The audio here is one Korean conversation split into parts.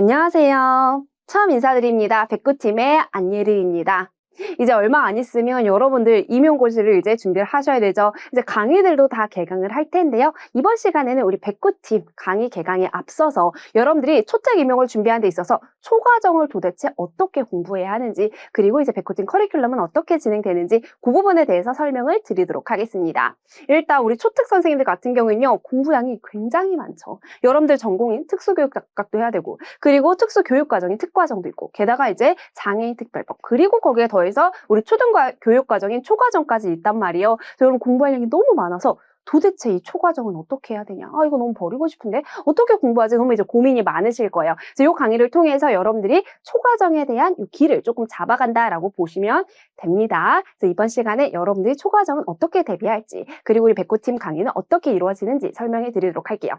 안녕하세요. 처음 인사드립니다. 백구팀의 안예리입니다. 이제 얼마 안 있으면 여러분들 임용고시를 이제 준비를 하셔야 되죠. 이제 강의들도 다 개강을 할 텐데요. 이번 시간에는 우리 백구팀 강의 개강에 앞서서 여러분들이 초특 임용을 준비하는 데 있어서 초과정을 도대체 어떻게 공부해야 하는지, 그리고 이제 백구팀 커리큘럼은 어떻게 진행되는지 그 부분에 대해서 설명을 드리도록 하겠습니다. 일단 우리 초특 선생님들 같은 경우는요, 공부량이 굉장히 많죠. 여러분들 전공인 특수교육학과도 해야 되고, 그리고 특수교육과정인 특과정도 있고, 게다가 이제 장애인 특별법, 그리고 거기에 더해서 우리 초등교육과정인 초과정까지 있단 말이에요. 여러분 공부할 양이 너무 많아서 도대체 이 초과정은 어떻게 해야 되냐? 이거 너무 버리고 싶은데 어떻게 공부하지? 너무 이제 고민이 많으실 거예요. 그래서 이 강의를 통해서 여러분들이 초과정에 대한 이 길을 조금 잡아간다라고 보시면 됩니다. 그래서 이번 시간에 여러분들이 초과정은 어떻게 대비할지, 그리고 우리 백구팀 강의는 어떻게 이루어지는지 설명해 드리도록 할게요.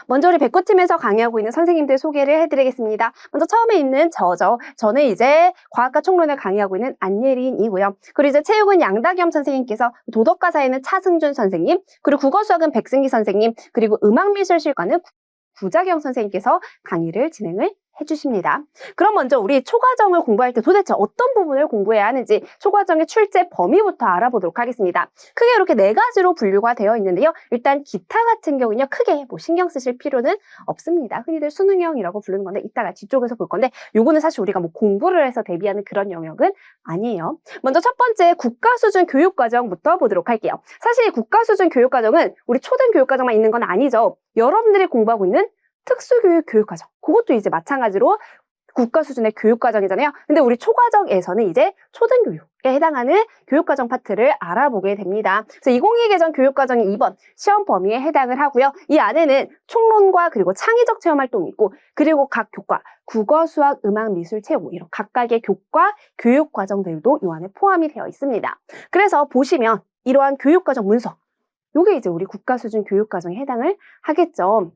먼저 우리 백구팀에서 강의하고 있는 선생님들 소개를 해드리겠습니다. 먼저 처음에 있는 저죠. 저는 이제 과학과 총론을 강의하고 있는 안예린이고요. 그리고 이제 체육은 양다겸 선생님께서, 도덕과사에는 차승준 선생님, 그리고 국어수학은 백승기 선생님, 그리고 음악미술실과는 구자경 선생님께서 강의를 진행을 해주십니다. 그럼 먼저 우리 초과정을 공부할 때 도대체 어떤 부분을 공부해야 하는지 초과정의 출제 범위부터 알아보도록 하겠습니다. 크게 이렇게 4가지로 분류가 되어 있는데요. 일단 기타 같은 경우는요, 크게 뭐 신경 쓰실 필요는 없습니다. 흔히들 수능형이라고 부르는 건데 이따가 뒤쪽에서 볼 건데, 요거는 사실 우리가 뭐 공부를 해서 대비하는 그런 영역은 아니에요. 먼저 첫 번째 국가수준 교육과정부터 보도록 할게요. 사실 이 국가수준 교육과정은 우리 초등교육과정만 있는 건 아니죠. 여러분들이 공부하고 있는 특수교육 교육과정, 그것도 이제 마찬가지로 국가 수준의 교육과정이잖아요. 근데 우리 초과정에서는 이제 초등교육에 해당하는 교육과정 파트를 알아보게 됩니다. 그래서 2022 개정 교육과정이 2번 시험 범위에 해당을 하고요. 이 안에는 총론과 그리고 창의적 체험 활동이 있고, 그리고 각 교과, 국어, 수학, 음악, 미술, 체육, 이런 각각의 교과, 교육과정들도 이 안에 포함이 되어 있습니다. 그래서 보시면 이러한 교육과정 문서, 요게 이제 우리 국가 수준 교육과정에 해당을 하겠죠.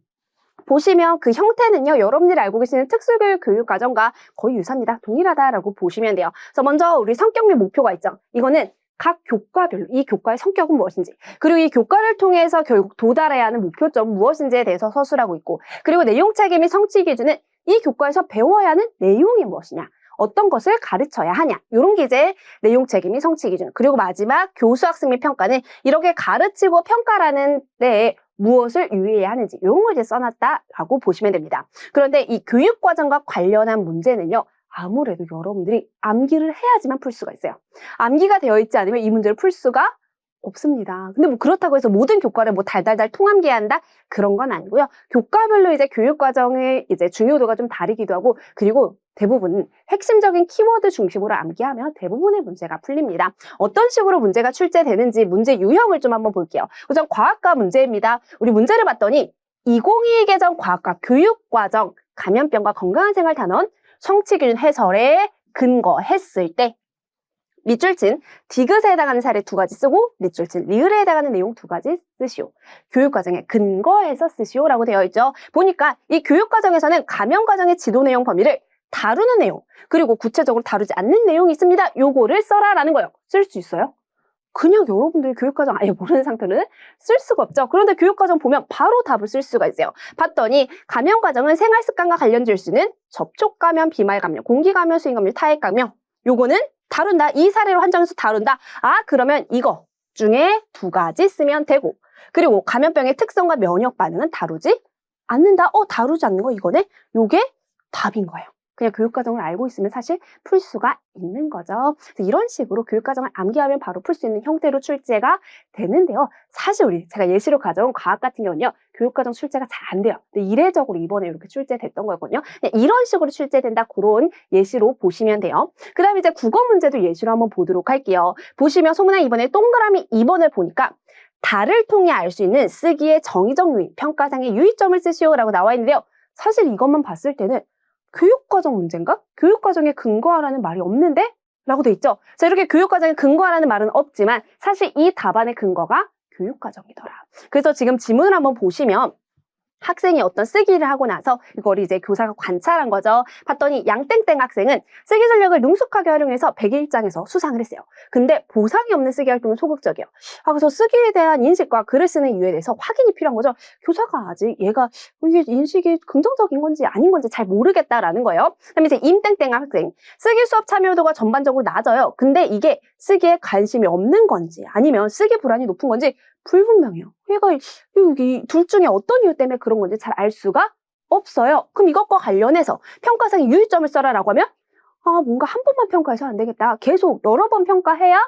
보시면 그 형태는요, 여러분들이 알고 계시는 특수교육 교육과정과 거의 유사합니다. 동일하다라고 보시면 돼요. 그래서 먼저 우리 성격 및 목표가 있죠. 이거는 각 교과별로 이 교과의 성격은 무엇인지, 그리고 이 교과를 통해서 결국 도달해야 하는 목표점은 무엇인지에 대해서 서술하고 있고, 그리고 내용체계 및 성취 기준은 이 교과에서 배워야 하는 내용이 무엇이냐, 어떤 것을 가르쳐야 하냐, 이런 게 이제 내용체계 및 성취 기준. 그리고 마지막 교수학습 및 평가는 이렇게 가르치고 평가라는 데에 무엇을 유의해야 하는지, 이런 걸 이제 써놨다라고 보시면 됩니다. 그런데 이 교육과정과 관련한 문제는요, 아무래도 여러분들이 암기를 해야지만 풀 수가 있어요. 암기가 되어 있지 않으면 이 문제를 풀 수가 없습니다. 근데 뭐 그렇다고 해서 모든 교과를 뭐 달달달 통암기해야 한다? 그런 건 아니고요. 교과별로 이제 교육과정의 이제 중요도가 좀 다르기도 하고, 그리고 대부분 핵심적인 키워드 중심으로 암기하면 대부분의 문제가 풀립니다. 어떤 식으로 문제가 출제되는지 문제 유형을 좀 한번 볼게요. 우선 과학과 문제입니다. 우리 문제를 봤더니 2022 개정 과학과 교육과정 감염병과 건강한 생활 단원 성취 기준 해설에 근거했을 때 밑줄친 디귿에 해당하는 사례 2가지 쓰고, 밑줄친 리을에 해당하는 내용 2가지 쓰시오. 교육과정에 근거해서 쓰시오라고 되어 있죠. 보니까 이 교육과정에서는 감염과정의 지도 내용 범위를 다루는 내용, 그리고 구체적으로 다루지 않는 내용이 있습니다. 요거를 써라라는 거예요. 쓸 수 있어요? 그냥 여러분들이 교육과정 아예 모르는 상태로는 쓸 수가 없죠. 그런데 교육과정 보면 바로 답을 쓸 수가 있어요. 봤더니 감염과정은 생활습관과 관련될 수 있는 접촉감염, 비말감염, 공기감염, 수인감염, 타액감염, 요거는 다룬다. 이 사례로 한정해서 다룬다. 그러면 이거 중에 2가지 쓰면 되고, 그리고 감염병의 특성과 면역 반응은 다루지 않는다. 다루지 않는 거 이거네? 요게 답인 거예요. 그냥 교육과정을 알고 있으면 사실 풀 수가 있는 거죠. 그래서 이런 식으로 교육과정을 암기하면 바로 풀 수 있는 형태로 출제가 되는데요. 사실 제가 예시로 가져온 과학 같은 경우는요, 교육과정 출제가 잘 안 돼요. 근데 이례적으로 이번에 이렇게 출제됐던 거거든요. 그냥 이런 식으로 출제된다, 그런 예시로 보시면 돼요. 그 다음에 이제 국어 문제도 예시로 한번 보도록 할게요. 보시면 소문의 이번에 동그라미 2번을 보니까 달을 통해 알 수 있는 쓰기의 정의적 유의, 평가상의 유의점을 쓰시오라고 나와 있는데요. 사실 이것만 봤을 때는 교육과정 문제인가? 교육과정에 근거하라는 말이 없는데? 라고 돼 있죠. 자, 이렇게 교육과정에 근거하라는 말은 없지만 사실 이 답안의 근거가 교육과정이더라. 그래서 지금 지문을 한번 보시면 학생이 어떤 쓰기를 하고 나서 이걸 이제 교사가 관찰한 거죠. 봤더니 양땡땡 학생은 쓰기 전략을 능숙하게 활용해서 100일장에서 수상을 했어요. 근데 보상이 없는 쓰기 활동은 소극적이에요. 그래서 쓰기에 대한 인식과 글을 쓰는 이유에 대해서 확인이 필요한 거죠. 교사가 아직 얘가 이게 인식이 긍정적인 건지 아닌 건지 잘 모르겠다라는 거예요. 그다음에 이제 임땡땡 학생, 쓰기 수업 참여도가 전반적으로 낮아요. 근데 이게 쓰기에 관심이 없는 건지 아니면 쓰기 불안이 높은 건지 불분명해요. 얘가 여기 둘 중에 어떤 이유 때문에 그런 건지 잘 알 수가 없어요. 그럼 이것과 관련해서 평가상의 유의점을 써라라고 하면 뭔가 한 번만 평가해서 안 되겠다. 계속 여러 번 평가해야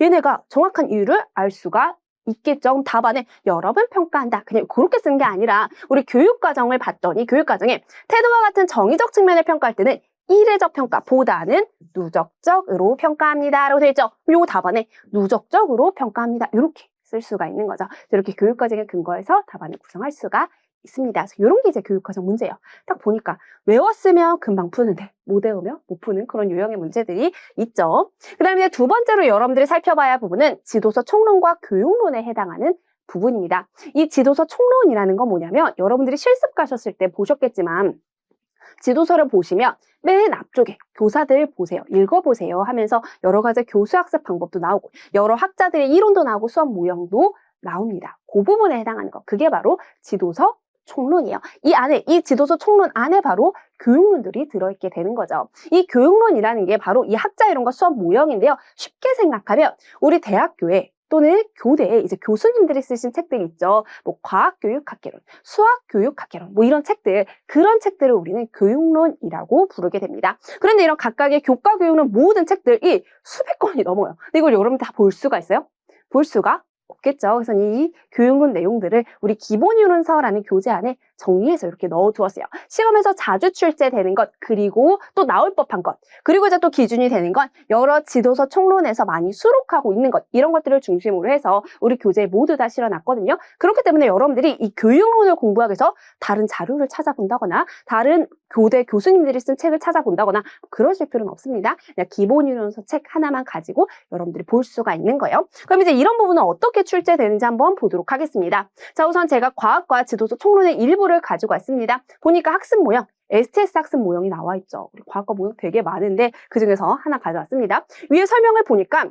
얘네가 정확한 이유를 알 수가 있겠죠. 그럼 답안에 여러 번 평가한다. 그냥 그렇게 쓰는 게 아니라 우리 교육과정을 봤더니 교육과정에 태도와 같은 정의적 측면을 평가할 때는 이례적 평가보다는 누적적으로 평가합니다. 라고 되어 있죠. 요거 답안에 누적적으로 평가합니다. 이렇게 쓸 수가 있는 거죠. 이렇게 교육과정에 근거해서 답안을 구성할 수가 있습니다. 그래서 이런 게 이제 교육과정 문제예요. 딱 보니까 외웠으면 금방 푸는데 못 외우면 못 푸는 그런 유형의 문제들이 있죠. 그 다음에 이제 두 번째로 여러분들이 살펴봐야 할 부분은 지도서 총론과 교육론에 해당하는 부분입니다. 이 지도서 총론이라는 건 뭐냐면 여러분들이 실습 가셨을 때 보셨겠지만 지도서를 보시면 맨 앞쪽에 교사들 보세요. 읽어보세요 하면서 여러 가지 교수학습 방법도 나오고 여러 학자들의 이론도 나오고 수업 모형도 나옵니다. 그 부분에 해당하는 거. 그게 바로 지도서 총론이에요. 이 안에, 이 지도서 총론 안에 바로 교육론들이 들어있게 되는 거죠. 이 교육론이라는 게 바로 이 학자 이론과 수업 모형인데요. 쉽게 생각하면 우리 대학교에 또는 교대에 이제 교수님들이 쓰신 책들 있죠. 뭐 과학교육학개론, 수학교육학개론, 뭐 이런 책들, 그런 책들을 우리는 교육론이라고 부르게 됩니다. 그런데 이런 각각의 교과교육론 모든 책들이 수백 권이 넘어요. 근데 이걸 여러분 다 볼 수가 있어요? 볼 수가 없겠죠. 그래서 이 교육론 내용들을 우리 기본이론서라는 교재 안에 정리해서 이렇게 넣어두었어요. 시험에서 자주 출제되는 것, 그리고 또 나올 법한 것, 그리고 이제 또 기준이 되는 건 여러 지도서 총론에서 많이 수록하고 있는 것, 이런 것들을 중심으로 해서 우리 교재에 모두 다 실어놨거든요. 그렇기 때문에 여러분들이 이 교육론을 공부하기 위해서 다른 자료를 찾아본다거나 다른 교대 교수님들이 쓴 책을 찾아본다거나 그러실 필요는 없습니다. 그냥 기본이론서 책 하나만 가지고 여러분들이 볼 수가 있는 거예요. 그럼 이제 이런 부분은 어떻게 출제되는지 한번 보도록 하겠습니다. 자, 우선 제가 과학과 지도서 총론의 일부를 가지고 왔습니다. 보니까 학습 모형, STS 학습 모형이 나와 있죠. 우리 과학과 모형 되게 많은데 그중에서 하나 가져왔습니다. 위에 설명을 보니까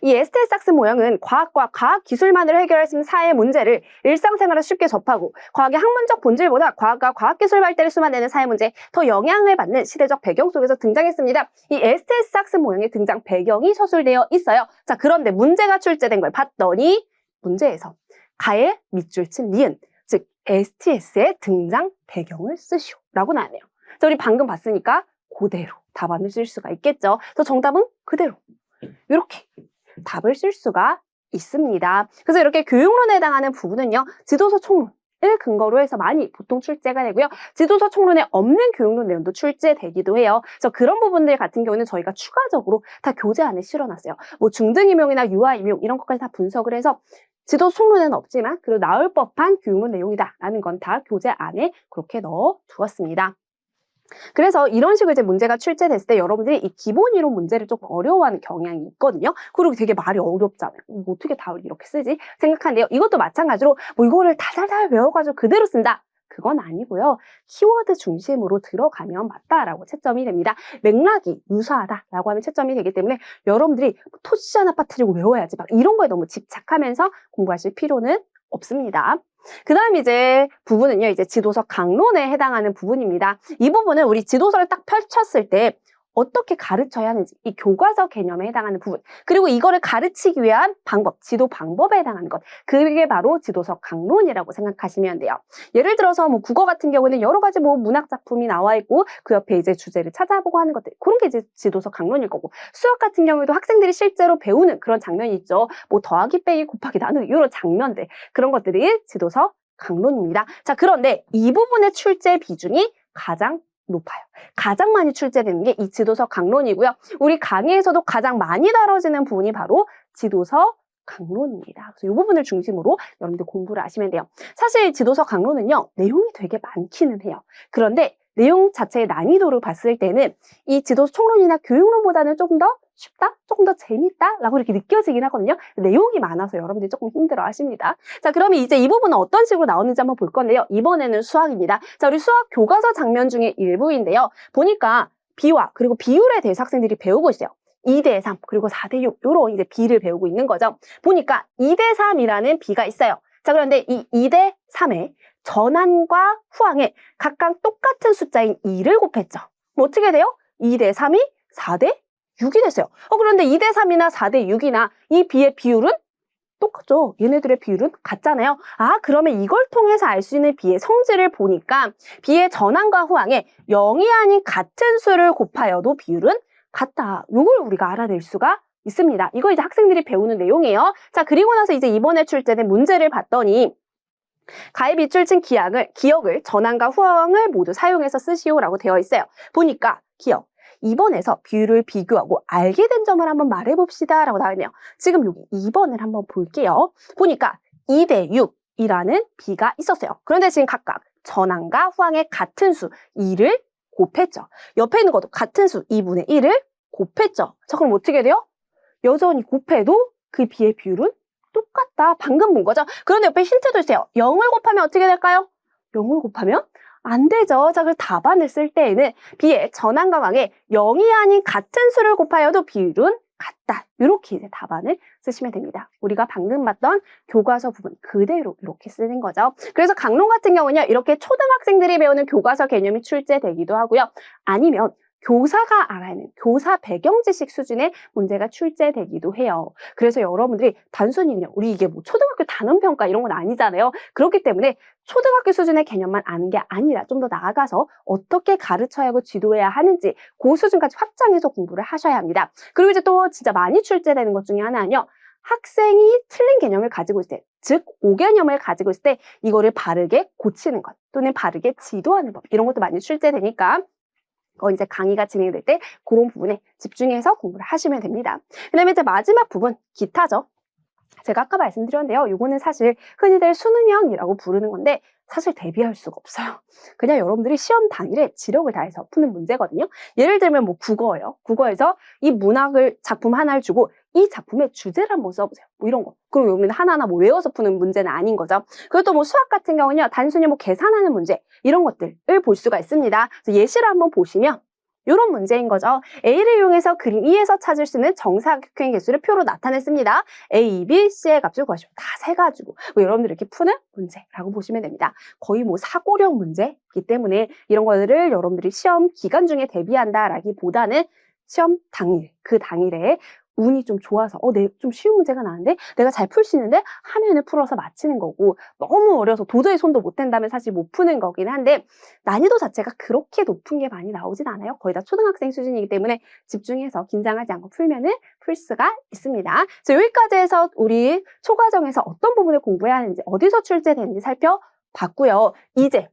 이 STS 학습 모형은 과학과 과학기술만으로 해결할 수 있는 사회 문제를 일상생활에 쉽게 접하고 과학의 학문적 본질보다 과학과 과학기술 발달을 수반되는 사회 문제에 더 영향을 받는 시대적 배경 속에서 등장했습니다. 이 STS 학습 모형의 등장 배경이 서술되어 있어요. 자, 그런데 문제가 출제된 걸 봤더니 문제에서 가에 밑줄 친 니은, 즉 STS의 등장 배경을 쓰시오 라고 나왔네요. 자, 우리 방금 봤으니까 그대로 답안을 쓸 수가 있겠죠. 그래서 정답은 그대로 이렇게 답을 쓸 수가 있습니다. 그래서 이렇게 교육론에 해당하는 부분은요, 지도서 총론을 근거로 해서 많이 보통 출제가 되고요. 지도서 총론에 없는 교육론 내용도 출제되기도 해요. 그래서 그런 부분들 같은 경우는 저희가 추가적으로 다 교재 안에 실어놨어요. 뭐 중등임용이나 유아임용 이런 것까지 다 분석을 해서 지도서 총론에는 없지만 그래도 나올 법한 교육론 내용이다라는 건 다 교재 안에 그렇게 넣어 두었습니다. 그래서 이런 식으로 이제 문제가 출제됐을 때 여러분들이 이 기본 이론 문제를 조금 어려워하는 경향이 있거든요. 그리고 되게 말이 어렵잖아요. 이거 어떻게 답을 이렇게 쓰지? 생각하는데요. 이것도 마찬가지로 뭐 이거를 달달달 외워가지고 그대로 쓴다. 그건 아니고요. 키워드 중심으로 들어가면 맞다라고 채점이 됩니다. 맥락이 유사하다라고 하면 채점이 되기 때문에 여러분들이 토시 하나 빠뜨리고 외워야지 막 이런 거에 너무 집착하면서 공부하실 필요는 없습니다. 그 다음 이제 부분은요, 이제 지도서 강론에 해당하는 부분입니다. 이 부분은 우리 지도서를 딱 펼쳤을 때 어떻게 가르쳐야 하는지, 이 교과서 개념에 해당하는 부분, 그리고 이거를 가르치기 위한 방법, 지도 방법에 해당하는 것, 그게 바로 지도서 강론이라고 생각하시면 돼요. 예를 들어서 뭐 국어 같은 경우는 여러 가지 뭐 문학 작품이 나와 있고 그 옆에 이제 주제를 찾아보고 하는 것들, 그런 게 이제 지도서 강론일 거고, 수학 같은 경우에도 학생들이 실제로 배우는 그런 장면이 있죠. 뭐 더하기, 빼기, 곱하기, 나누기 이런 장면들, 그런 것들이 지도서 강론입니다. 자, 그런데 이 부분의 출제 비중이 가장 높아요. 가장 많이 출제되는 게 이 지도서 강론이고요. 우리 강의에서도 가장 많이 다뤄지는 부분이 바로 지도서 강론입니다. 그래서 이 부분을 중심으로 여러분들 공부를 하시면 돼요. 사실 지도서 강론은요, 내용이 되게 많기는 해요. 그런데 내용 자체의 난이도를 봤을 때는 이 지도서 총론이나 교육론보다는 조금 더 쉽다? 조금 더 재밌다? 라고 이렇게 느껴지긴 하거든요. 내용이 많아서 여러분들이 조금 힘들어 하십니다. 자, 그러면 이제 이 부분은 어떤 식으로 나오는지 한번 볼 건데요. 이번에는 수학입니다. 자, 우리 수학 교과서 장면 중에 일부인데요. 보니까 비와 그리고 비율에 대해서 학생들이 배우고 있어요. 2대3 그리고 4대6 요런 이제 비를 배우고 있는 거죠. 보니까 2대3이라는 비가 있어요. 자, 그런데 이 2대3에 전환과 후항에 각각 똑같은 숫자인 2를 곱했죠. 뭐 어떻게 돼요? 2대3이 4대6이 됐어요. 그런데 2대3이나 4대6이나 이 비의 비율은 똑같죠. 얘네들의 비율은 같잖아요. 아, 그러면 이걸 통해서 알 수 있는 비의 성질을 보니까 비의 전환과 후항에 0이 아닌 같은 수를 곱하여도 비율은 같다. 이걸 우리가 알아낼 수가 있습니다. 이거 이제 학생들이 배우는 내용이에요. 자, 그리고 나서 이제 이번에 출제된 문제를 봤더니 가에 밑줄 친 기억을 전환과 후항을 모두 사용해서 쓰시오라고 되어 있어요. 보니까 기억. 2번에서 비율을 비교하고 알게 된 점을 한번 말해봅시다 라고 나와 있네요. 지금 여기 2번을 한번 볼게요. 보니까 2대6이라는 비가 있었어요. 그런데 지금 각각 전환과 후항의 같은 수 2를 곱했죠. 옆에 있는 것도 같은 수 2분의 1을 곱했죠. 자, 그럼 어떻게 돼요? 여전히 곱해도 그 비의 비율은 똑같다. 방금 본 거죠. 그런데 옆에 힌트도 있어요. 0을 곱하면 어떻게 될까요? 0을 곱하면 안 되죠. 자, 그래서 답안을 쓸 때에는 비의 전환과 후항에 0이 아닌 같은 수를 곱하여도 비율은 같다. 이렇게 이제 답안을 쓰시면 됩니다. 우리가 방금 봤던 교과서 부분 그대로 이렇게 쓰는 거죠. 그래서 강론 같은 경우는요. 이렇게 초등학생들이 배우는 교과서 개념이 출제되기도 하고요. 아니면 교사가 알아야 하는 교사 배경 지식 수준의 문제가 출제되기도 해요. 그래서 여러분들이 단순히 그냥 우리 이게 뭐 초등학교 단원평가 이런 건 아니잖아요. 그렇기 때문에 초등학교 수준의 개념만 아는 게 아니라 좀 더 나아가서 어떻게 가르쳐야 하고 지도해야 하는지 그 수준까지 확장해서 공부를 하셔야 합니다. 그리고 이제 또 진짜 많이 출제되는 것 중에 하나는요. 학생이 틀린 개념을 가지고 있을 때, 즉 5개념을 가지고 있을 때 이거를 바르게 고치는 것 또는 바르게 지도하는 법 이런 것도 많이 출제되니까 이제 강의가 진행될 때 그런 부분에 집중해서 공부를 하시면 됩니다. 그 다음에 이제 마지막 부분, 기타죠. 제가 아까 말씀드렸는데요. 이거는 사실 흔히들 수능형이라고 부르는 건데 사실 대비할 수가 없어요. 그냥 여러분들이 시험 당일에 지력을 다해서 푸는 문제거든요. 예를 들면 뭐 국어예요. 국어에서 이 문학을 작품 하나를 주고 이 작품의 주제를 한번 써보세요. 뭐 이런 거. 그리고 여러분 하나하나 뭐 외워서 푸는 문제는 아닌 거죠. 그리고 또 뭐 수학 같은 경우는요. 단순히 뭐 계산하는 문제 이런 것들을 볼 수가 있습니다. 그래서 예시를 한번 보시면 이런 문제인 거죠. A를 이용해서 그림 2에서 찾을 수 있는 정사각형의 개수를 표로 나타냈습니다. A, B, C의 값을 구하시오. 다 세가지고 뭐 여러분들 이렇게 푸는 문제라고 보시면 됩니다. 거의 뭐 사고력 문제이기 때문에 이런 것들을 여러분들이 시험 기간 중에 대비한다라기보다는 시험 당일, 그 당일에 운이 좀 좋아서 좀 쉬운 문제가 나왔는데 내가 잘 풀 수 있는데 하면을 풀어서 맞히는 거고 너무 어려서 도저히 손도 못 댄다면 사실 못 푸는 거긴 한데 난이도 자체가 그렇게 높은 게 많이 나오진 않아요. 거의 다 초등학생 수준이기 때문에 집중해서 긴장하지 않고 풀면은 풀 수가 있습니다. 그래서 여기까지 해서 우리 초과정에서 어떤 부분을 공부해야 하는지 어디서 출제되는지 살펴봤고요. 이제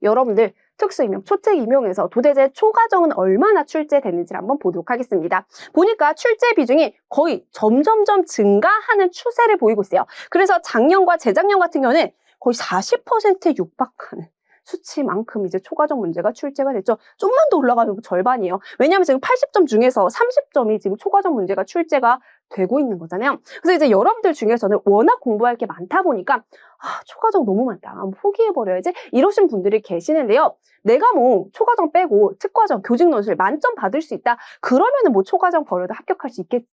여러분들 특수임용, 초특임용에서 도대체 초과정은 얼마나 출제되는지를 한번 보도록 하겠습니다. 보니까 출제 비중이 거의 점점점 증가하는 추세를 보이고 있어요. 그래서 작년과 재작년 같은 경우는 거의 40%에 육박하는 수치만큼 이제 초과정 문제가 출제가 됐죠. 좀만 더 올라가면 절반이에요. 왜냐하면 지금 80점 중에서 30점이 지금 초과정 문제가 출제가 되고 있는 거잖아요. 그래서 이제 여러분들 중에서는 워낙 공부할 게 많다 보니까 초과정 너무 많다. 포기해버려야지. 이러신 분들이 계시는데요. 내가 뭐 초과정 빼고 특과정, 교직논술 만점 받을 수 있다. 그러면은 뭐 초과정 버려도 합격할 수 있겠지만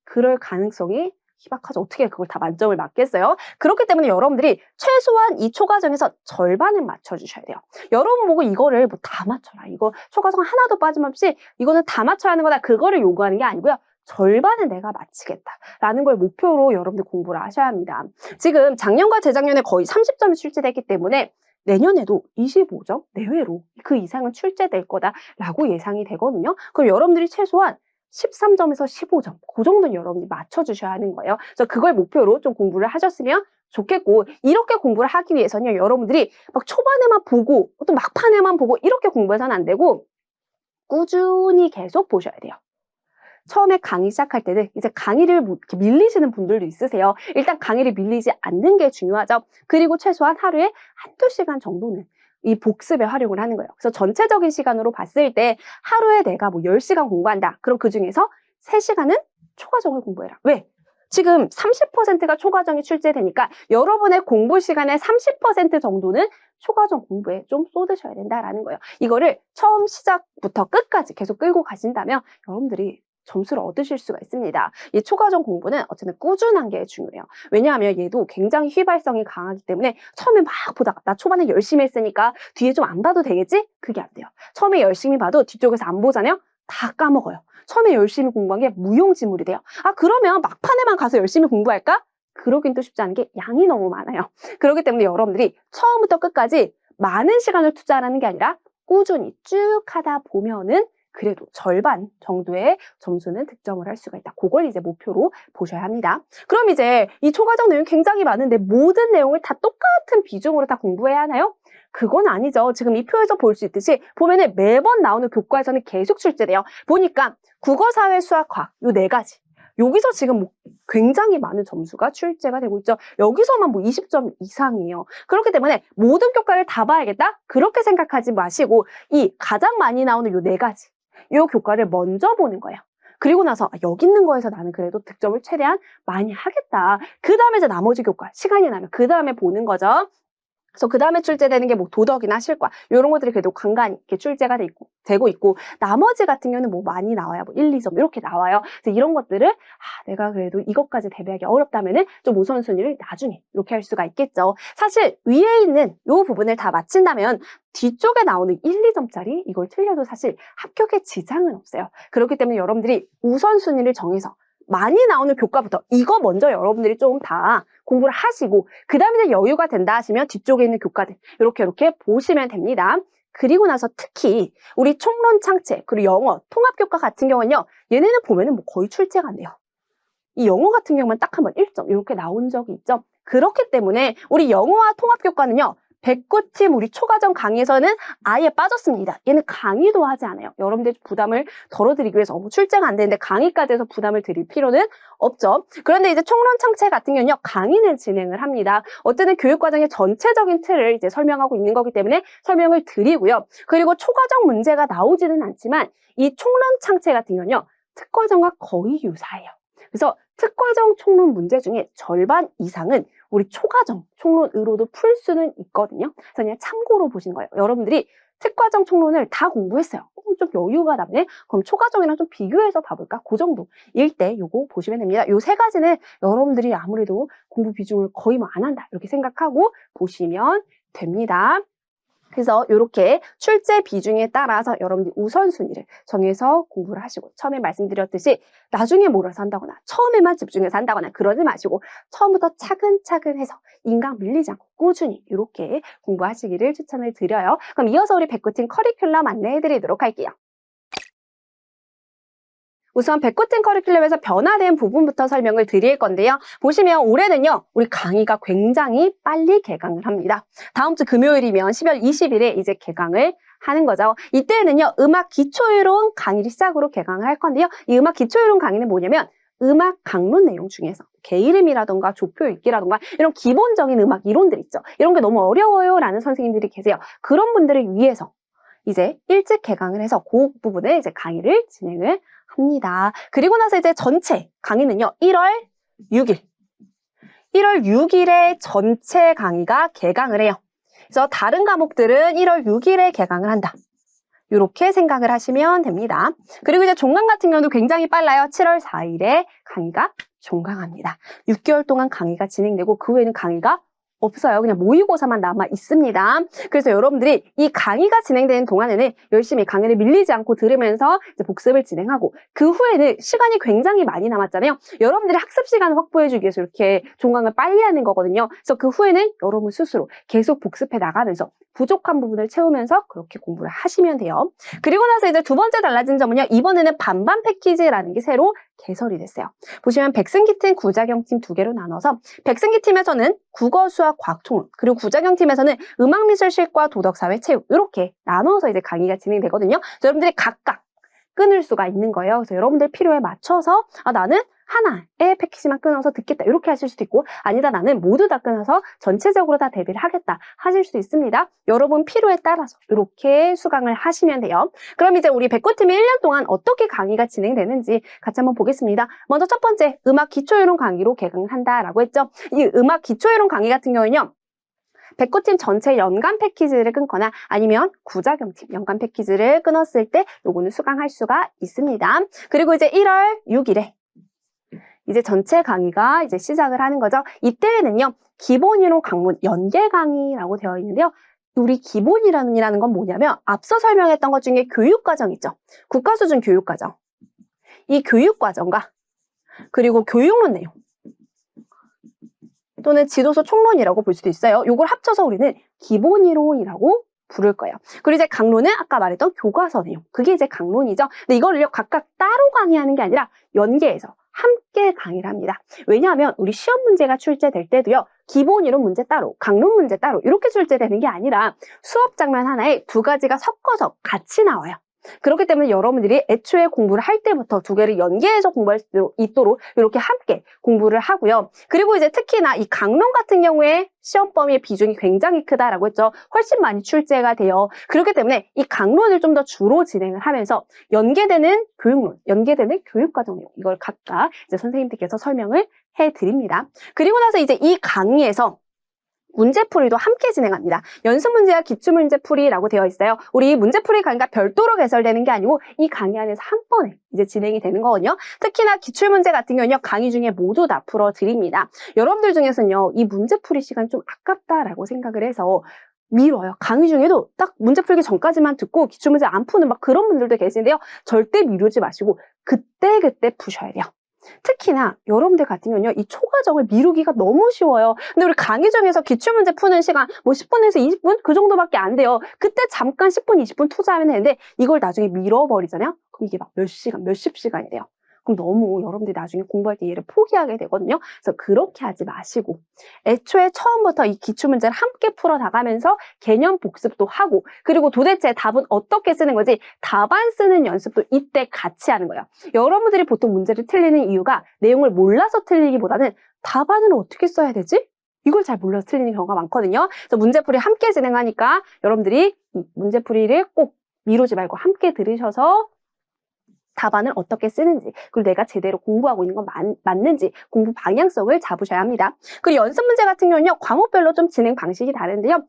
그럴 가능성이 희박하죠. 어떻게 그걸 다 만점을 맞겠어요? 그렇기 때문에 여러분들이 최소한 이 초과정에서 절반은 맞춰주셔야 돼요. 여러분 보고 이거를 뭐 다 맞춰라. 이거 초과정 하나도 빠짐없이 이거는 다 맞춰야 하는 거다. 그거를 요구하는 게 아니고요. 절반은 내가 마치겠다라는 걸 목표로 여러분들 공부를 하셔야 합니다. 지금 작년과 재작년에 거의 30점이 출제됐기 때문에 내년에도 25점 내외로 그 이상은 출제될 거다라고 예상이 되거든요. 그럼 여러분들이 최소한 13점에서 15점 그 정도는 여러분이 맞춰주셔야 하는 거예요. 그래서 그걸 목표로 좀 공부를 하셨으면 좋겠고 이렇게 공부를 하기 위해서는 여러분들이 막 초반에만 보고 또 막판에만 보고 이렇게 공부해서는 안 되고 꾸준히 계속 보셔야 돼요. 처음에 강의 시작할 때는 이제 강의를 이렇게 밀리시는 분들도 있으세요. 일단 강의를 밀리지 않는 게 중요하죠. 그리고 최소한 하루에 한두 시간 정도는 이 복습에 활용을 하는 거예요. 그래서 전체적인 시간으로 봤을 때 하루에 내가 뭐 10시간 공부한다. 그럼 그 중에서 3시간은 초과정을 공부해라. 왜? 지금 30%가 초과정이 출제되니까 여러분의 공부 시간의 30% 정도는 초과정 공부에 좀 쏟으셔야 된다라는 거예요. 이거를 처음 시작부터 끝까지 계속 끌고 가신다면 여러분들이 점수를 얻으실 수가 있습니다. 이 초과정 공부는 어쨌든 꾸준한 게 중요해요. 왜냐하면 얘도 굉장히 휘발성이 강하기 때문에 처음에 막 보다가 나 초반에 열심히 했으니까 뒤에 좀 안 봐도 되겠지? 그게 안 돼요. 처음에 열심히 봐도 뒤쪽에서 안 보잖아요? 다 까먹어요. 처음에 열심히 공부한 게 무용지물이 돼요. 아, 그러면 막판에만 가서 열심히 공부할까? 그러긴 또 쉽지 않은 게 양이 너무 많아요. 그렇기 때문에 여러분들이 처음부터 끝까지 많은 시간을 투자하는 게 아니라 꾸준히 쭉 하다 보면은 그래도 절반 정도의 점수는 득점을 할 수가 있다. 그걸 이제 목표로 보셔야 합니다. 그럼 이제 이 초과정 내용이 굉장히 많은데 모든 내용을 다 똑같은 비중으로 다 공부해야 하나요? 그건 아니죠. 지금 이 표에서 볼 수 있듯이 보면은 매번 나오는 교과에서는 계속 출제돼요. 보니까 국어, 사회, 수학, 과학 요 4가지. 여기서 지금 뭐 굉장히 많은 점수가 출제가 되고 있죠. 여기서만 뭐 20점 이상이에요. 그렇기 때문에 모든 교과를 다 봐야겠다? 그렇게 생각하지 마시고 이 가장 많이 나오는 요 4가지. 이 교과를 먼저 보는 거예요. 그리고 나서 여기 있는 거에서 나는 그래도 득점을 최대한 많이 하겠다. 그 다음에 이제 나머지 교과 시간이 나면 그 다음에 보는 거죠. 그래서 그 다음에 출제되는 게 뭐 도덕이나 실과 이런 것들이 그래도 간간히 이렇게 출제가 되고 있고 나머지 같은 경우는 뭐 많이 나와요. 뭐 1, 2점 이렇게 나와요. 그래서 이런 것들을 내가 그래도 이것까지 대비하기 어렵다면은 좀 우선순위를 나중에 이렇게 할 수가 있겠죠. 사실 위에 있는 이 부분을 다 마친다면 뒤쪽에 나오는 1, 2점짜리 이걸 틀려도 사실 합격에 지장은 없어요. 그렇기 때문에 여러분들이 우선순위를 정해서 많이 나오는 교과부터 이거 먼저 여러분들이 좀 다 공부를 하시고 그 다음에 이제 여유가 된다 하시면 뒤쪽에 있는 교과들 이렇게 보시면 됩니다. 그리고 나서 특히 우리 총론 창체 그리고 영어 통합교과 같은 경우는요. 얘네는 보면은 뭐 거의 출제가 안 돼요. 이 영어 같은 경우만 딱 한번 1점 이렇게 나온 적이 있죠. 그렇기 때문에 우리 영어와 통합교과는요. 백구팀 우리 초과정 강의에서는 아예 빠졌습니다. 얘는 강의도 하지 않아요. 여러분들 부담을 덜어드리기 위해서 뭐 출제가 안 되는데 강의까지 해서 부담을 드릴 필요는 없죠. 그런데 이제 총론 창체 같은 경우는요. 강의는 진행을 합니다. 어쨌든 교육과정의 전체적인 틀을 이제 설명하고 있는 거기 때문에 설명을 드리고요. 그리고 초과정 문제가 나오지는 않지만 이 총론 창체 같은 경우는요. 특과정과 거의 유사해요. 그래서 특과정 총론 문제 중에 절반 이상은 우리 초과정 총론으로도 풀 수는 있거든요. 그래서 그냥 참고로 보시는 거예요. 여러분들이 특과정 총론을 다 공부했어요. 좀 여유가 남네? 그럼 초과정이랑 좀 비교해서 봐볼까? 그 정도일 때 요거 보시면 됩니다. 요 3가지는 여러분들이 아무래도 공부 비중을 거의 뭐 안 한다 이렇게 생각하고 보시면 됩니다. 그래서 이렇게 출제 비중에 따라서 여러분들이 우선순위를 정해서 공부를 하시고 처음에 말씀드렸듯이 나중에 몰아서 한다거나 처음에만 집중해서 한다거나 그러지 마시고 처음부터 차근차근 해서 인강 밀리지 않고 꾸준히 이렇게 공부하시기를 추천을 드려요. 그럼 이어서 우리 백구팀 커리큘럼 안내해 드리도록 할게요. 우선 백구팀 커리큘럼에서 변화된 부분부터 설명을 드릴 건데요. 보시면 올해는요. 우리 강의가 굉장히 빨리 개강을 합니다. 다음 주 금요일이면 12월 20일에 이제 개강을 하는 거죠. 이때는요. 음악 기초이론 강의를 시작으로 개강을 할 건데요. 이 음악 기초이론 강의는 뭐냐면 음악 강론 내용 중에서 게이름이라던가 조표 읽기라던가 이런 기본적인 음악 이론들 있죠. 이런 게 너무 어려워요 라는 선생님들이 계세요. 그런 분들을 위해서 이제 일찍 개강을 해서 그 부분에 이제 강의를 진행을 합니다. 그리고 나서 이제 전체 강의는요. 1월 6일에 전체 강의가 개강을 해요. 그래서 다른 과목들은 1월 6일에 개강을 한다. 이렇게 생각을 하시면 됩니다. 그리고 이제 종강 같은 경우도 굉장히 빨라요. 7월 4일에 강의가 종강합니다. 6개월 동안 강의가 진행되고 그 후에는 강의가 없어요. 그냥 모의고사만 남아 있습니다. 그래서 여러분들이 이 강의가 진행되는 동안에는 열심히 강의를 밀리지 않고 들으면서 이제 복습을 진행하고 그 후에는 시간이 굉장히 많이 남았잖아요. 여러분들이 학습 시간을 확보해주기 위해서 이렇게 종강을 빨리 하는 거거든요. 그래서 그 후에는 여러분 스스로 계속 복습해 나가면서 부족한 부분을 채우면서 그렇게 공부를 하시면 돼요. 그리고 나서 이제 두 번째 달라진 점은요. 이번에는 반반 패키지라는 게 새로 개설이 됐어요. 보시면 백승기팀, 구자경팀 2개로 나눠서 백승기팀에서는 국어, 수학, 과학 총론 그리고 구자경팀에서는 음악, 미술, 실과, 도덕, 사회, 체육 이렇게 나눠서 이제 강의가 진행되거든요. 여러분들이 각각 끊을 수가 있는 거예요. 그래서 여러분들 필요에 맞춰서 나는 하나의 패키지만 끊어서 듣겠다 이렇게 하실 수도 있고, 아니다 나는 모두 다 끊어서 전체적으로 다 대비를 하겠다 하실 수 있습니다. 여러분 필요에 따라서 이렇게 수강을 하시면 돼요. 그럼 이제 우리 백구팀이 1년 동안 어떻게 강의가 진행되는지 같이 한번 보겠습니다. 먼저 첫 번째, 음악 기초이론 강의로 개강을 한다라고 했죠. 이 음악 기초이론 강의 같은 경우는요, 백구팀 전체 연간 패키지를 끊거나 아니면 구자경팀 연간 패키지를 끊었을 때 요거는 수강할 수가 있습니다. 그리고 이제 1월 6일에 이제 전체 강의가 이제 시작을 하는 거죠. 이때는요, 기본이론 강론 연계 강의라고 되어 있는데요. 우리 기본이론이라는 건 뭐냐면 앞서 설명했던 것 중에 교육과정 있죠. 국가수준 교육과정. 이 교육과정과 그리고 교육론 내용 또는 지도서 총론이라고 볼 수도 있어요. 요걸 합쳐서 우리는 기본이론이라고 부를 거예요. 그리고 이제 강론은 아까 말했던 교과서 내용. 그게 이제 강론이죠. 근데 이거를요, 각각 따로 강의하는 게 아니라 연계해서 함께 강의를 합니다. 왜냐하면 우리 시험 문제가 출제될 때도요, 기본이론 문제 따로, 강론 문제 따로 이렇게 출제되는 게 아니라 수업 장면 하나에 두 가지가 섞어서 같이 나와요. 그렇기 때문에 여러분들이 애초에 공부를 할 때부터 두 개를 연계해서 공부할 수 있도록 이렇게 함께 공부를 하고요. 그리고 이제 특히나 이 강론 같은 경우에 시험 범위의 비중이 굉장히 크다라고 했죠. 훨씬 많이 출제가 돼요. 그렇기 때문에 이 강론을 좀 더 주로 진행을 하면서 연계되는 교육론, 연계되는 교육과정 내용 이걸 각각 이제 선생님들께서 설명을 해드립니다. 그리고 나서 이제 이 강의에서 문제풀이도 함께 진행합니다. 연습문제와 기출문제풀이라고 되어 있어요. 우리 문제풀이 강의가 별도로 개설되는 게 아니고 이 강의 안에서 한 번에 이제 진행이 되는 거거든요. 특히나 기출문제 같은 경우는요, 강의 중에 모두 다 풀어드립니다. 여러분들 중에서는요, 이 문제풀이 시간 좀 아깝다라고 생각을 해서 미뤄요. 강의 중에도 딱 문제 풀기 전까지만 듣고 기출문제 안 푸는 막 그런 분들도 계신데요. 절대 미루지 마시고 그때그때 푸셔야 돼요. 특히나 여러분들 같은 경우는요, 이 초과정을 미루기가 너무 쉬워요. 근데 우리 강의 중에서 기출문제 푸는 시간 뭐 10분에서 20분? 그 정도밖에 안 돼요. 그때 잠깐 10분, 20분 투자하면 되는데 이걸 나중에 밀어버리잖아요? 그럼 이게 막 몇 시간, 몇십 시간이 돼요. 그럼 너무 여러분들이 나중에 공부할 때 얘를 포기하게 되거든요. 그래서 그렇게 하지 마시고 애초에 처음부터 이 기출문제를 함께 풀어나가면서 개념 복습도 하고, 그리고 도대체 답은 어떻게 쓰는 거지 답안 쓰는 연습도 이때 같이 하는 거예요. 여러분들이 보통 문제를 틀리는 이유가 내용을 몰라서 틀리기보다는 답안을 어떻게 써야 되지? 이걸 잘 몰라서 틀리는 경우가 많거든요. 그래서 문제풀이 함께 진행하니까 여러분들이 이 문제풀이를 꼭 미루지 말고 함께 들으셔서 답안을 어떻게 쓰는지, 그리고 내가 제대로 공부하고 있는 건 맞는지 공부 방향성을 잡으셔야 합니다. 그리고 연습 문제 같은 경우는요, 과목별로 좀 진행 방식이 다른데요.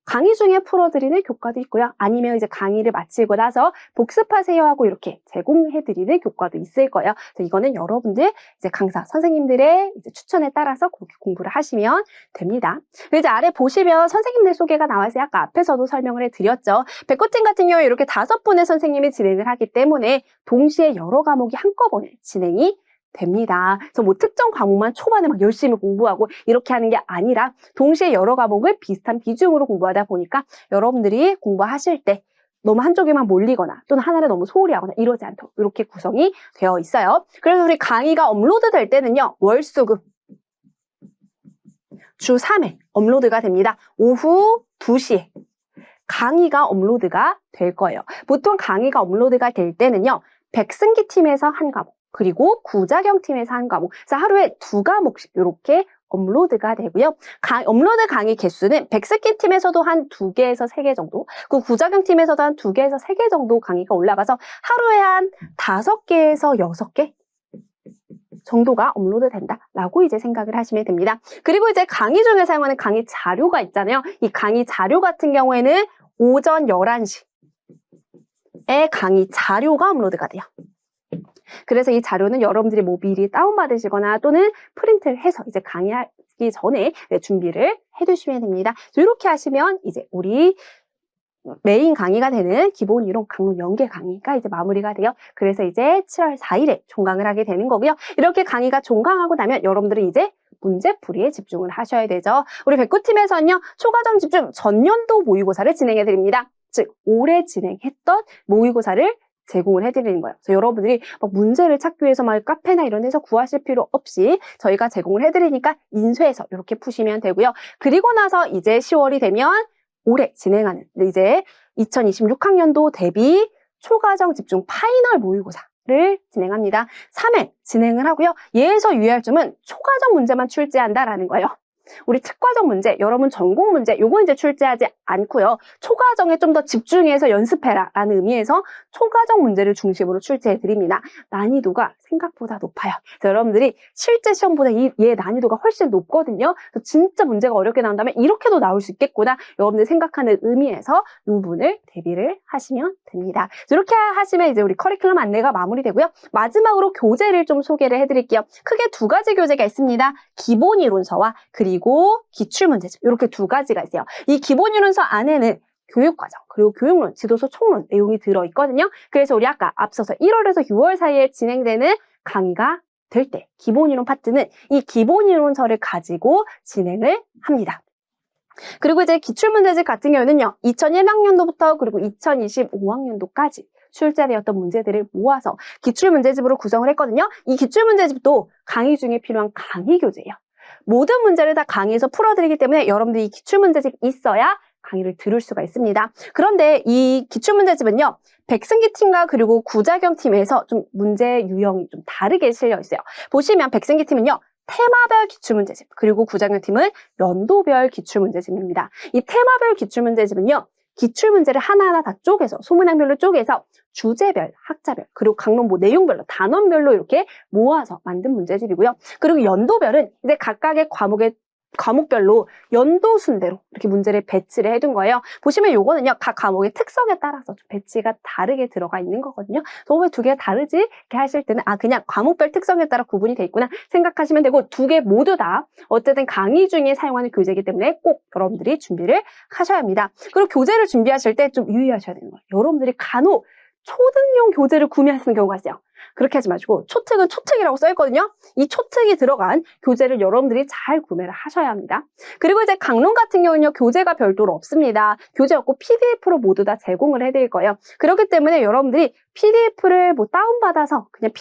강의 중에 풀어드리는 교과도 있고요. 아니면 이제 강의를 마치고 나서 복습하세요 하고 이렇게 제공해드리는 교과도 있을 거예요. 그래서 이거는 여러분들 이제 강사 선생님들의 이제 추천에 따라서 그렇게 공부를 하시면 됩니다. 그리고 이제 아래 보시면 선생님들 소개가 나와 있어요. 아까 앞에서도 설명을 해드렸죠. 백구팀 같은 경우에 이렇게 5분의 선생님이 진행을 하기 때문에 동시에 여러 과목이 한꺼번에 진행이 됩니다. 그래서 뭐 특정 과목만 초반에 막 열심히 공부하고 이렇게 하는 게 아니라 동시에 여러 과목을 비슷한 비중으로 공부하다 보니까 여러분들이 공부하실 때 너무 한쪽에만 몰리거나 또는 하나를 너무 소홀히 하거나 이러지 않도록 이렇게 구성이 되어 있어요. 그래서 우리 강의가 업로드 될 때는요, 월수금 주 3회 업로드가 됩니다. 오후 2시에 강의가 업로드가 될 거예요. 보통 강의가 업로드가 될 때는요, 백승기 팀에서 한 과목, 그리고 구자경 팀에서 한 과목, 그래서 하루에 2과목씩 이렇게 업로드가 되고요. 업로드 강의 개수는 백승기 팀에서도 한 2개에서 3개 정도, 그 구자경 팀에서도 한 2개에서 3개 정도 강의가 올라가서 하루에 한 5개에서 6개 정도가 업로드 된다라고 이제 생각을 하시면 됩니다. 그리고 이제 강의 중에 사용하는 강의 자료가 있잖아요. 이 강의 자료 같은 경우에는 오전 11시에 강의 자료가 업로드가 돼요. 그래서 이 자료는 여러분들이 뭐 미리 다운받으시거나 또는 프린트를 해서 이제 강의하기 전에 준비를 해두시면 됩니다. 이렇게 하시면 이제 우리 메인 강의가 되는 기본 이론 강론 연계 강의가 이제 마무리가 돼요. 그래서 이제 7월 4일에 종강을 하게 되는 거고요. 이렇게 강의가 종강하고 나면 여러분들은 이제 문제풀이에 집중을 하셔야 되죠. 우리 백구팀에서는요, 초과정 집중 전년도 모의고사를 진행해 드립니다. 즉 올해 진행했던 모의고사를 제공을 해드리는 거예요. 그래서 여러분들이 막 문제를 찾기 위해서 막 카페나 이런 데서 구하실 필요 없이 저희가 제공을 해드리니까 인쇄해서 이렇게 푸시면 되고요. 그리고 나서 이제 10월이 되면 올해 진행하는 이제 2026학년도 대비 초과정 집중 파이널 모의고사 진행합니다. 3회 진행을 하고요. 얘에서 유의할 점은 초과정 문제만 출제한다라는 거예요. 우리 특과정 문제, 여러분 전공 문제 요거 이제 출제하지 않고요. 초과정에 좀 더 집중해서 연습해라 라는 의미에서 초과정 문제를 중심으로 출제해 드립니다. 난이도가 생각보다 높아요. 그래서 여러분들이 실제 시험보다 얘 난이도가 훨씬 높거든요. 그래서 진짜 문제가 어렵게 나온다면 이렇게도 나올 수 있겠구나. 여러분들 생각하는 의미에서 이 부분을 대비를 하시면 됩니다. 이렇게 하시면 이제 우리 커리큘럼 안내가 마무리되고요. 마지막으로 교재를 좀 소개를 해드릴게요. 크게 두 가지 교재가 있습니다. 기본 이론서와 그리고 기출문제집 이렇게 두 가지가 있어요. 이 기본 이론서 안에는 교육과정, 그리고 교육론, 지도서 총론 내용이 들어있거든요. 그래서 우리 아까 앞서서 1월에서 6월 사이에 진행되는 강의가 될 때 기본 이론 파트는 이 기본 이론서를 가지고 진행을 합니다. 그리고 이제 기출문제집 같은 경우는요. 2001학년도부터 그리고 2025학년도까지 출제되었던 문제들을 모아서 기출문제집으로 구성을 했거든요. 이 기출문제집도 강의 중에 필요한 강의 교재예요. 모든 문제를 다 강의에서 풀어드리기 때문에 여러분들이 이 기출문제집 있어야 강의를 들을 수가 있습니다. 그런데 이 기출문제집은요. 백승기 팀과 그리고 구자경 팀에서 좀 문제 유형이 좀 다르게 실려 있어요. 보시면 백승기 팀은요. 테마별 기출문제집, 그리고 구자경 팀은 연도별 기출문제집입니다. 이 테마별 기출문제집은요. 기출문제를 하나하나 다 쪼개서 소문항별로 쪼개서 주제별, 학자별, 그리고 강론 내용별로 단원별로 이렇게 모아서 만든 문제집이고요. 그리고 연도별은 이제 각각의 과목별로 연도 순대로 이렇게 문제를 배치를 해둔 거예요. 보시면 요거는요, 각 과목의 특성에 따라서 좀 배치가 다르게 들어가 있는 거거든요. 왜 두 개가 다르지? 이렇게 하실 때는, 그냥 과목별 특성에 따라 구분이 돼 있구나 생각하시면 되고, 두 개 모두 다 어쨌든 강의 중에 사용하는 교재이기 때문에 꼭 여러분들이 준비를 하셔야 합니다. 그리고 교재를 준비하실 때 좀 유의하셔야 되는 거예요. 여러분들이 간혹 초특용 교재를 구매하시는 경우가 있어요. 그렇게 하지 마시고 초특은 초특이라고 써있거든요. 이 초특이 들어간 교재를 여러분들이 잘 구매를 하셔야 합니다. 그리고 이제 강론 같은 경우는요. 교재가 별도로 없습니다. 교재 없고 PDF로 모두 다 제공을 해드릴 거예요. 그렇기 때문에 여러분들이 PDF를 다운받아서 그냥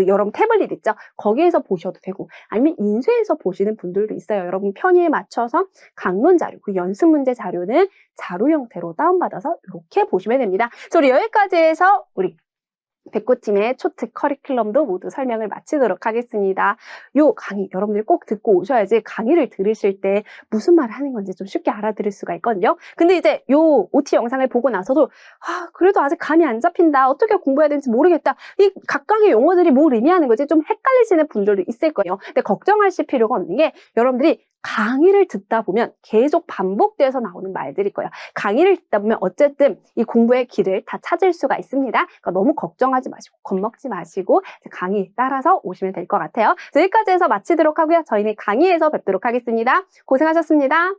여러분 태블릿 있죠? 거기에서 보셔도 되고 아니면 인쇄해서 보시는 분들도 있어요. 여러분 편의에 맞춰서 강론 자료, 그 연습 문제 자료는 자료 형태로 다운받아서 이렇게 보시면 됩니다. 그래서 우리 여기까지 해서 우리 백구팀의 초특 커리큘럼도 모두 설명을 마치도록 하겠습니다. 요 강의 여러분들 꼭 듣고 오셔야지 강의를 들으실 때 무슨 말을 하는 건지 좀 쉽게 알아들을 수가 있거든요. 근데 이제 요 OT 영상을 보고 나서도 그래도 아직 감이 안 잡힌다. 어떻게 공부해야 되는지 모르겠다. 이 각각의 용어들이 뭘 의미하는 거지 좀 헷갈리시는 분들도 있을 거예요. 근데 걱정하실 필요가 없는 게 여러분들이 강의를 듣다 보면 계속 반복돼서 나오는 말들일 거예요. 강의를 듣다 보면 어쨌든 이 공부의 길을 다 찾을 수가 있습니다. 그러니까 너무 걱정하지 마시고 겁먹지 마시고 강의 따라서 오시면 될 것 같아요. 여기까지 해서 마치도록 하고요. 저희는 강의에서 뵙도록 하겠습니다. 고생하셨습니다.